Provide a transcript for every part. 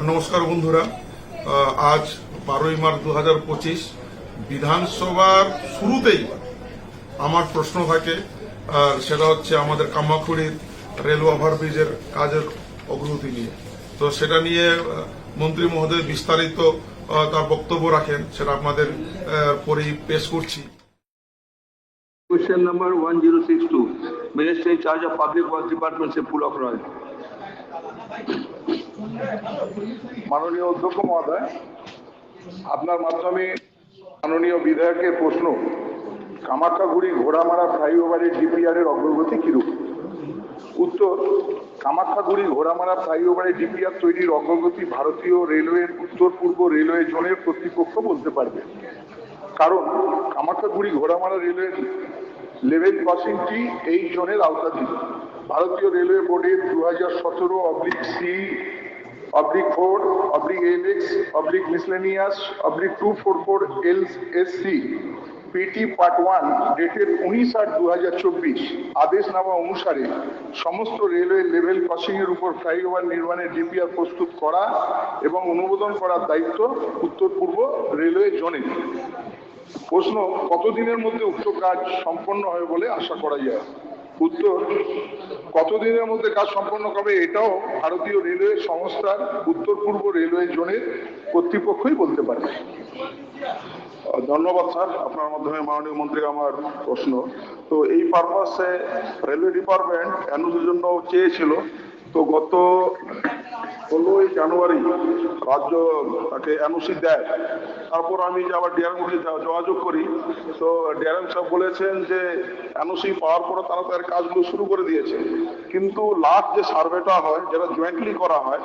নমস্কার বন্ধুরা, আজ 12ই মার্চ 2025 বিধানসভার শুরুতেই আমার প্রশ্ন থাকে, সেটা হচ্ছে আমাদের কামারখুড়ির রেল ওভারব্রিজের কাজের অগ্রগতি নিয়ে। তো সেটা নিয়ে মন্ত্রী মহোদয় বিস্তারিত তার বক্তব্য রাখেন, সেটা আপনাদের পরেই পেশ করছি। Question number 1062, Minister in charge of Public Works Department से पुलक रॉय। মাননীয় অধ্যক্ষ মহোদয়, আপনার মাধ্যমে মাননীয় বিধায়কের প্রশ্ন, কামাখ্যাগুড়ি ঘোড়ামারা ফ্লাইওভারের ডিপিআর এর অগ্রগতি কিরূপ? উত্তর, কামাখ্যাগুড়ি ঘোড়ামারা ফ্লাইওভারের ডিপিআর তৈরির অগ্রগতি ভারতীয় রেলওয়ের উত্তর পূর্ব রেলওয়ে জোনের কর্তৃপক্ষ বলতে পারবে, কারণ কামাখ্যাগুড়ি ঘোড়ামারা রেলওয়ে লেভেল ক্রসিংটি এই জোনের আওতাধীন। ভারতীয় রেলওয়ে বোর্ডের 2017/C/4/ALX/miscellaneous/244 LSC/PT Part 1 ডেটেড 19/8/2024 আদেশনামা অনুসারে সমস্ত রেলওয়ে লেভেল ক্রসিং এর উপর ফ্লাইওভার নির্মাণের ডিপিআর প্রস্তুত করা এবং অনুমোদন করার দায়িত্ব উত্তর পূর্ব রেলওয়ে জোনের। প্রশ্ন, কতদিনের মধ্যে উক্ত কাজ সম্পন্ন হবে বলে আশা করা যায়? উত্তর, কতদিনের মধ্যে কাজ সম্পন্ন হবে এটাও ভারতীয় রেলওয়ে সংস্থার উত্তর পূর্ব রেলওয়ে জোনের কর্তৃপক্ষই বলতে পারবে। ধন্যবাদ স্যার, আপনার মাধ্যমে মাননীয় মন্ত্রী আমার প্রশ্ন। তো এই পারপাসে রেলওয়ে ডিপার্টমেন্ট এনওসির জন্য চেয়েছিল, তো গত 16ই জানুয়ারি রাজ্য তাকে এনওসি দেয়। তারপর আমি যে আবার ডিআরএম যোগাযোগ করি, তো ডিআরএম সাহেব বলেছেন যে এনওসি পাওয়ার পরে তারা তার কাজগুলো শুরু করে দিয়েছে, কিন্তু লাস্ট যে সার্ভেটা হয়, যেটা জয়েন্টলি করা হয়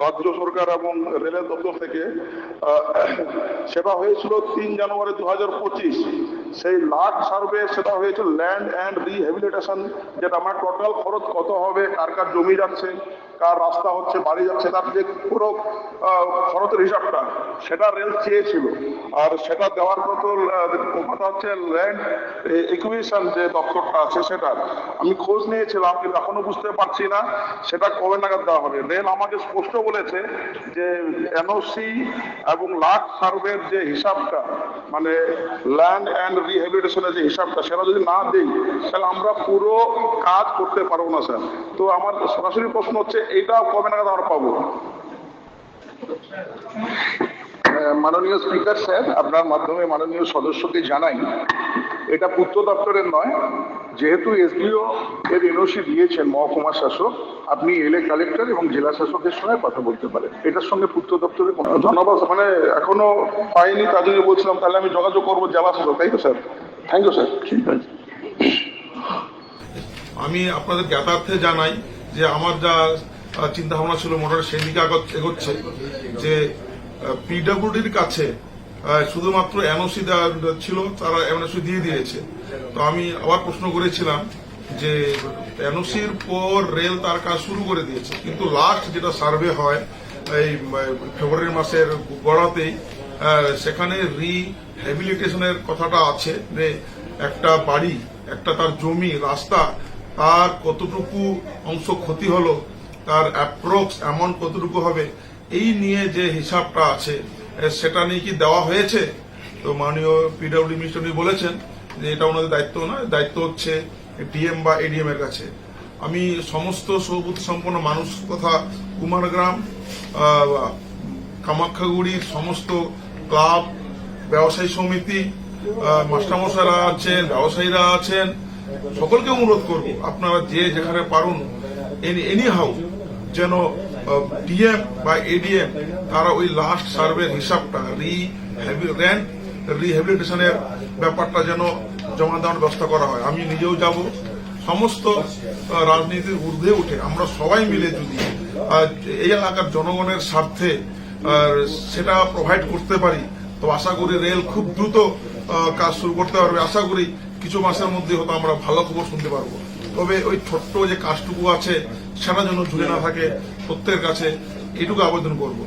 রাজ্য সরকার এবং রেলের দপ্তর থেকে, সেটা হয়েছিল 3 জানুয়ারি 2025। সেই লাস্ট সার্ভে সেটা হয়েছিল ল্যান্ড অ্যান্ড রিহ্যাবিলিটেশন, যেটা আমার টোটাল খরচ কত হবে, কার কার জমি যাচ্ছে, কার রাস্তা হচ্ছে, বাড়ি যাচ্ছে, তার যে পুরো খরচের হিসাবটা সেটা রেল চেয়েছিল। আর সেটা দেওয়ার কথা হচ্ছে ল্যান্ড একুইজিশন যে দপ্তরটা আছে, সেটা আমি খোঁজ নিয়েছিলাম, কিন্তু এখনো বুঝতে পারছি না সেটা কবে নাগাদ দেওয়া হবে। রেল আমাকে স্পষ্ট বলেছে যে এনওসি এবং লাস্ট সার্ভের যে হিসাবটা, মানে ল্যান্ড অ্যান্ড রিহ্যাবিলিটেশনের যে হিসাবটা, সেটা যদি না দিই তাহলে আমরা পুরো কাজ করতে পারবো না স্যার। তো আমার সরাসরি প্রশ্ন হচ্ছে, এইটা কবে নাগাদ আমরা পাবো? মাননীয় স্পিকার স্যার, আপনার মাধ্যমে মাননীয় সদস্যকে জানাই, এটা পূর্ত দপ্তরের নয়। যেহেতু এসডিও এর এনওসি দিয়েছেন মহকুমা শাসক, আপনি এলএ কালেক্টর এবং জেলা শাসকের সঙ্গে কথা বলতে পারেন, এটার সঙ্গে পূর্ত দপ্তরের কোনো। ধন্যবাদ, মানে এখনো পাইনি, তার জন্য বলছিলাম তাহলে আমি যোগাযোগ করবো জেলা শাসক, তাই তো স্যার? Thank you sir. ঠিক আছে। আমি আপনাদের জ্ঞাতার্থে জানাই যে আমার যা চিন্তা ভাবনা ছিল মোটামুটি সেই দিকে এগোচ্ছে, যে পিডব্লিউডির কাছে শুধুমাত্র এনওসি ছিল, তারা এনওসি দিয়ে দিয়েছে। তো আমি আবার প্রশ্ন করেছিলাম যে এনওসির পর রেল তার কাজ শুরু করে দিয়েছে, কিন্তু লাস্ট যেটা সার্ভে হয় এই ফেব্রুয়ারি মাসের গড়াতেই, সেখানে রিহ্যাবিলিটেশনের কথাটা আছে, যে একটা বাড়ি, একটা তার জমি, রাস্তা, তার কতটুকু অংশ ক্ষতি হলো, তার অ্যাপ্রক্স অ্যামাউন্ট কতটুকু হবে, এই নিয়ে যে হিসাবটা আছে সেটা নিয়ে কি দেওয়া হয়েছে? তো মাননীয় পিডব্লিউডি মিনিস্টার বলেছেন যে এটা ওনাদের দায়িত্ব না, দায়িত্ব হচ্ছে ডিএম বা এডিএম এর কাছে। আমি সমস্ত সৌবুদ্ধি সম্পন্ন মানুষ তথা কুমারগ্রাম, কামাখ্যাগুড়ির সমস্ত ক্লাব, ব্যবসায়ী সমিতি, মাস্টারমশাইরা আছেন, ব্যবসায়ীরা আছেন, সকলকে অনুরোধ করব, আপনারা যে যেখানে পারুন এনি হাউ যেন ডিএম বা এডিএম তারা ওই লাস্ট সার্ভের হিসাবটা, রিহ্যাবিলিটেশনের ব্যাপারটা যেন জমা দেওয়ার ব্যবস্থা করা হয়। আমি নিজেও যাব, সমস্ত রাজনীতির ঊর্ধ্বে উঠে আমরা সবাই মিলে যদি এই এলাকার জনগণের স্বার্থে সেটা প্রোভাইড করতে পারি, তো আশা করি রেল খুব দ্রুত কাজ শুরু করতে পারবে। আশা করি কিছু মাসের মধ্যে হয়তো আমরা ভালো খবর শুনতে পারবো। তবে ওই ছোট্ট যে কাজটুকু আছে সেটা যেন ঝুলে না থাকে, প্রত্যেকের কাছে এইটুকু আবেদন করবো।